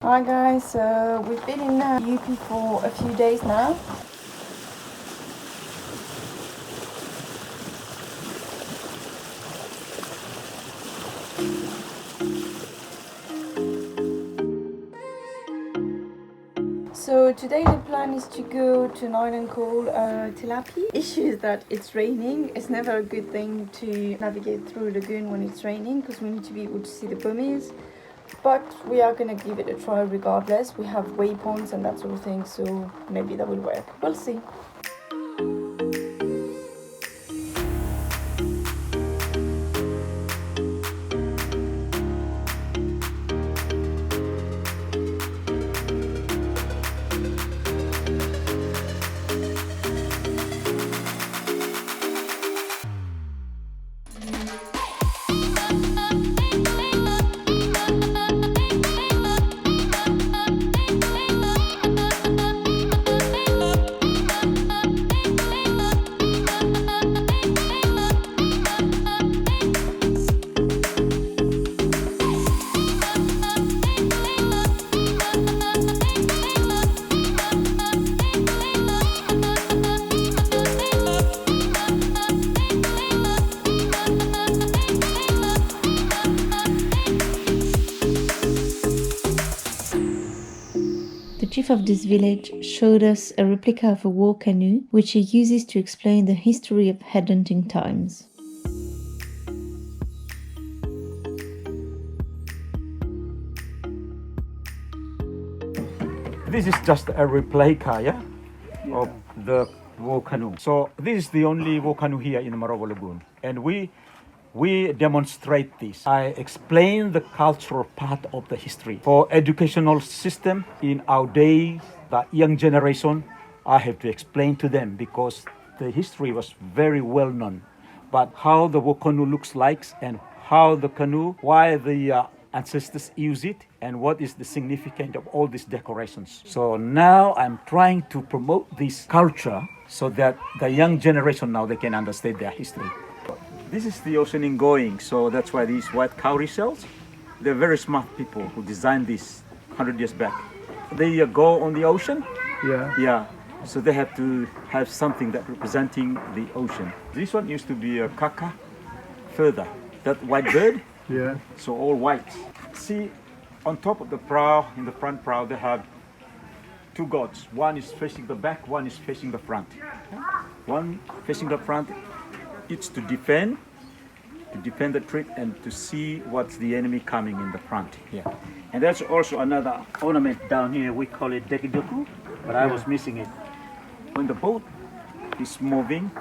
Hi guys, we've been in UP for a few days now. So today the plan is to go to an island called Tilapi. Issue is that it's raining. It's never a good thing to navigate through the lagoon when it's raining because we need to be able to see the bummies. But we are gonna give it a try regardless. We have waypoints and that sort of thing, so maybe that will work. We'll see. The chief of this village showed us a replica of a war canoe, which he uses to explain the history of headhunting times. This is just a replica, of the war canoe. So this is the only war canoe here in the Marovo lagoon, and we demonstrate this. I explain the cultural part of the history. For educational system in our days, the young generation, I have to explain to them because the history was very well known. But how the war canoe looks like and how the canoe, why the ancestors use it, and what is the significance of all these decorations. So now I'm trying to promote this culture so that the young generation now they can understand their history. This is the oceaning going, so that's why these white cowrie shells, they're very smart people who designed this 100 years back. They go on the ocean. Yeah. So they have to have something that representing the ocean. This one used to be a kaka further. That white bird. Yeah. So all white. See, on top of the prow, in the front prow, they have two gods. One is facing the back, one is facing the front. One facing the front, it's to defend the trip and to see what's the enemy coming in the front here. And there's also another ornament down here. We call it dekidoku, but I was missing it. When the boat is moving,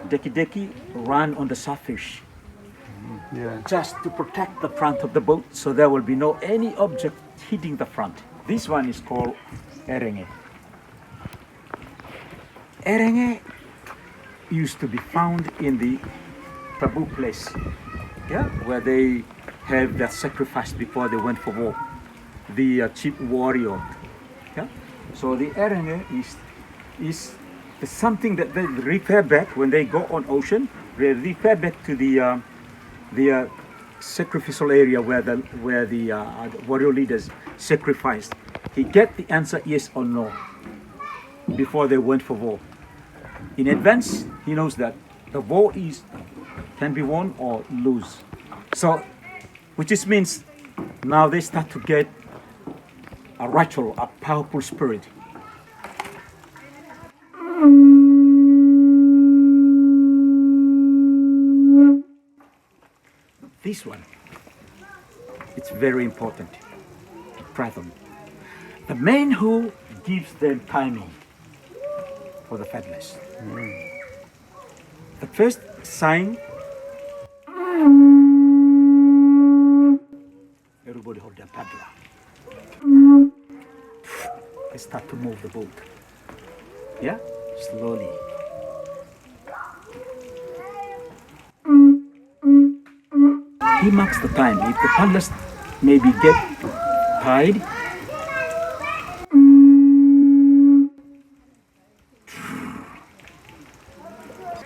deki run on the surface. Yeah. Just to protect the front of the boat so there will be no any object hitting the front. This one is called erenge. Erenge used to be found in the taboo place, where they have their sacrifice before they went for war. The chief warrior. So the erenge is something that they refer back when they go on ocean. They refer back to the sacrificial area where the warrior leaders sacrificed. He get the answer yes or no before they went for war. In advance, he knows that the war can be won or lose. So, which just means now they start to get a ritual, a powerful spirit. This one, it's very important to try them. The man who gives them timing for the fatness. The first sign, everybody hold their paddler. They start to move the boat. Yeah, slowly. He marks the time. If the paddlers maybe get tied,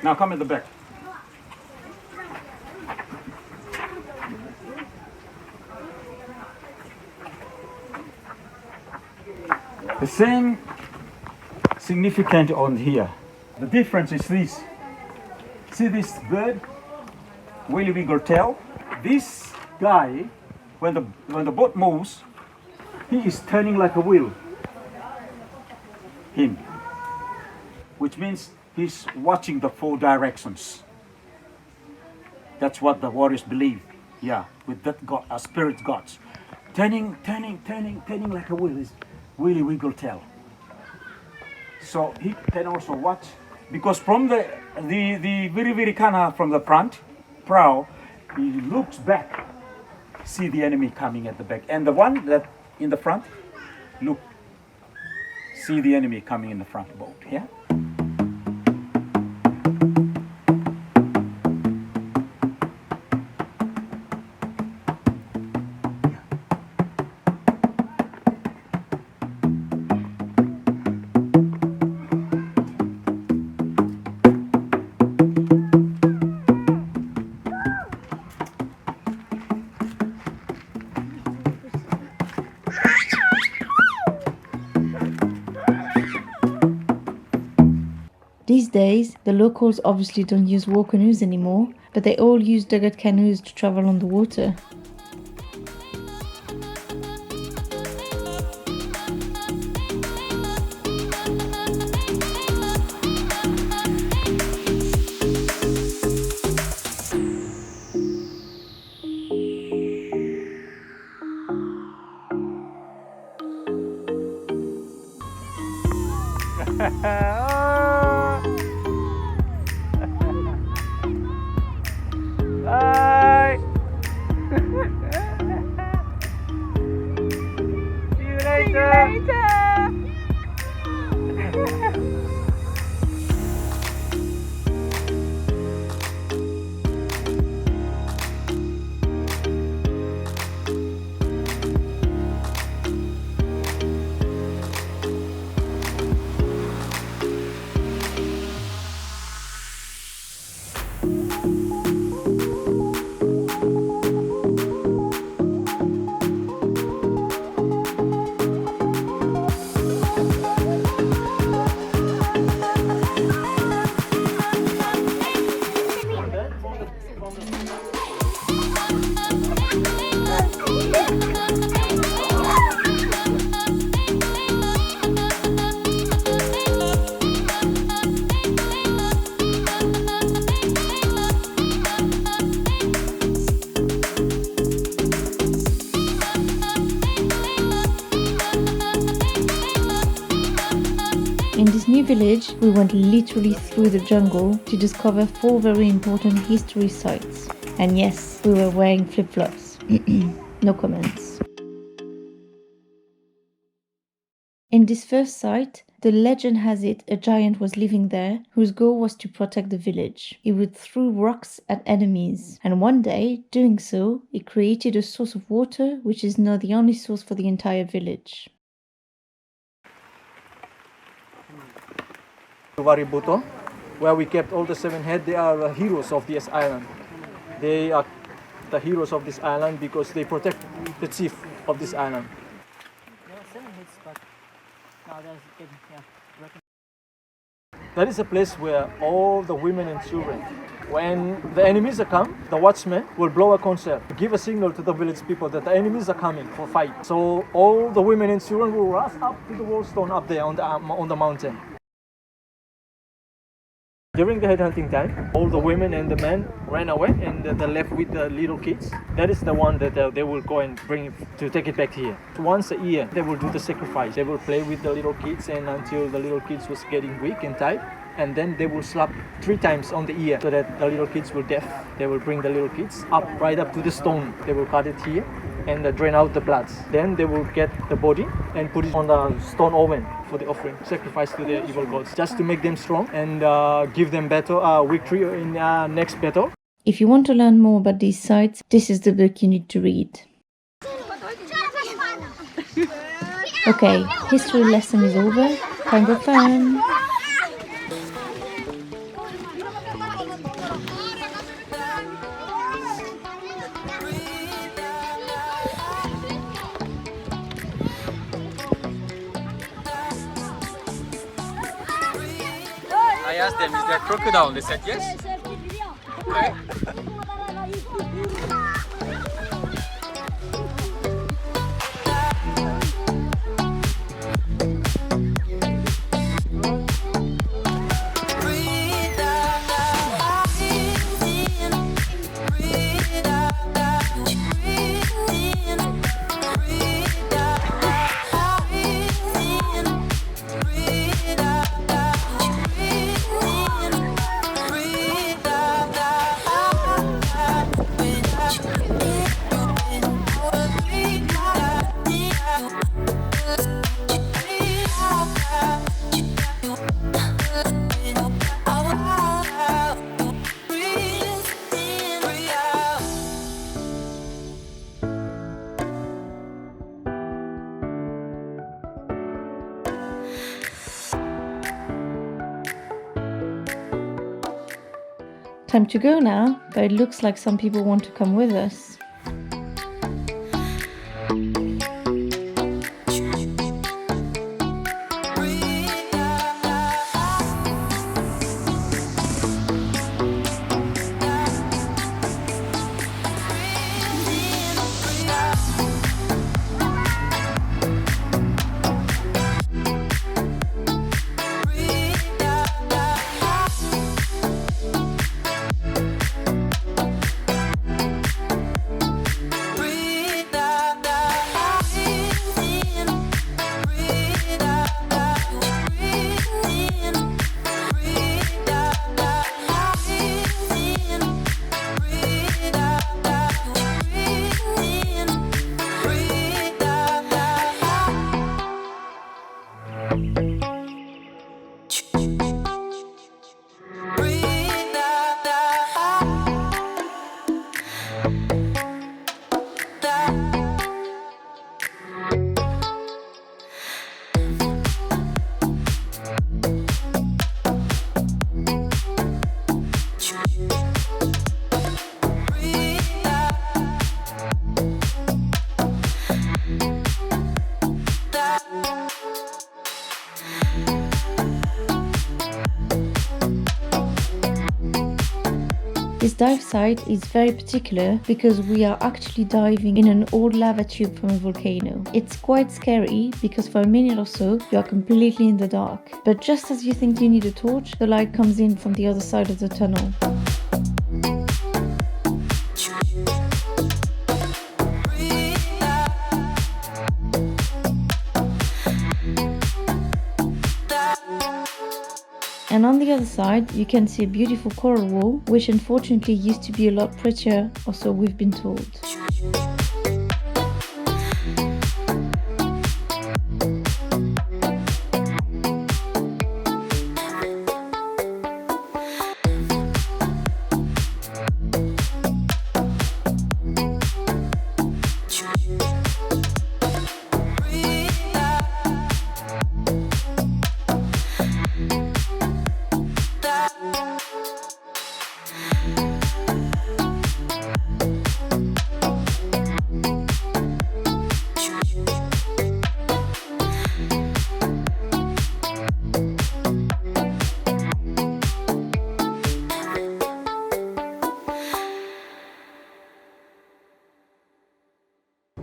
now come at the back. The same significant on here. The difference is this. See this bird? Willy wiggle tail. This guy, when the boat moves, he is turning like a wheel. Him. Which means he's watching the four directions. That's what the warriors believe. Yeah, with that God, spirit gods. Turning like a wheel is Willy wiggle tail. So he can also watch, because from the very kana from the front prow, he looks back, see the enemy coming at the back, and the one that in the front, look, see the enemy coming in the front boat. Yeah. These days, the locals obviously don't use war canoes anymore, but they all use dugout canoes to travel on the water. Bye. See you later. In this new village, we went literally through the jungle to discover 4 very important history sites. And yes, we were wearing flip-flops. No comments. In this first site, the legend has it a giant was living there whose goal was to protect the village. He would throw rocks at enemies, and one day, doing so, he created a source of water which is now the only source for the entire village. Waributo, where we kept all the 7 heads. They are the heroes of this island. They are the heroes of this island because they protect the chief of this island. There are 7 heads, but now there's That is a place where all the women and children, when the enemies are come, the watchman will blow a concert, give a signal to the village people that the enemies are coming for fight. So all the women and children will rush up to the wall stone up there on the mountain. During the headhunting time, all the women and the men ran away and they left with the little kids. That is the one that they will go and bring it to take it back here. Once a year, they will do the sacrifice. They will play with the little kids and until the little kids was getting weak and tired. And then they will slap 3 times on the ear so that the little kids will deaf. They will bring the little kids up, right up to the stone. They will cut it here and drain out the blood. Then they will get the body and put it on the stone oven for the offering, sacrifice to the evil gods, just to make them strong and give them better victory in next battle. If you want to learn more about these sites, this is the book you need to read. Okay, history lesson is over. Time for fun! asked them, is there a crocodile? They said yes. Okay. Time to go now, but it looks like some people want to come with us. This dive site is very particular because we are actually diving in an old lava tube from a volcano. It's quite scary because for a minute or so you are completely in the dark. But just as you think you need a torch, the light comes in from the other side of the tunnel. And on the other side, you can see a beautiful coral wall, which unfortunately used to be a lot prettier, or so we've been told.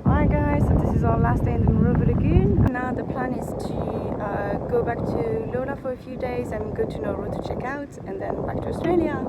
Alright guys, so this is our last day in the Marovo lagoon. Now the plan is to go back to Lola for a few days and go to Nauru to check out and then back to Australia.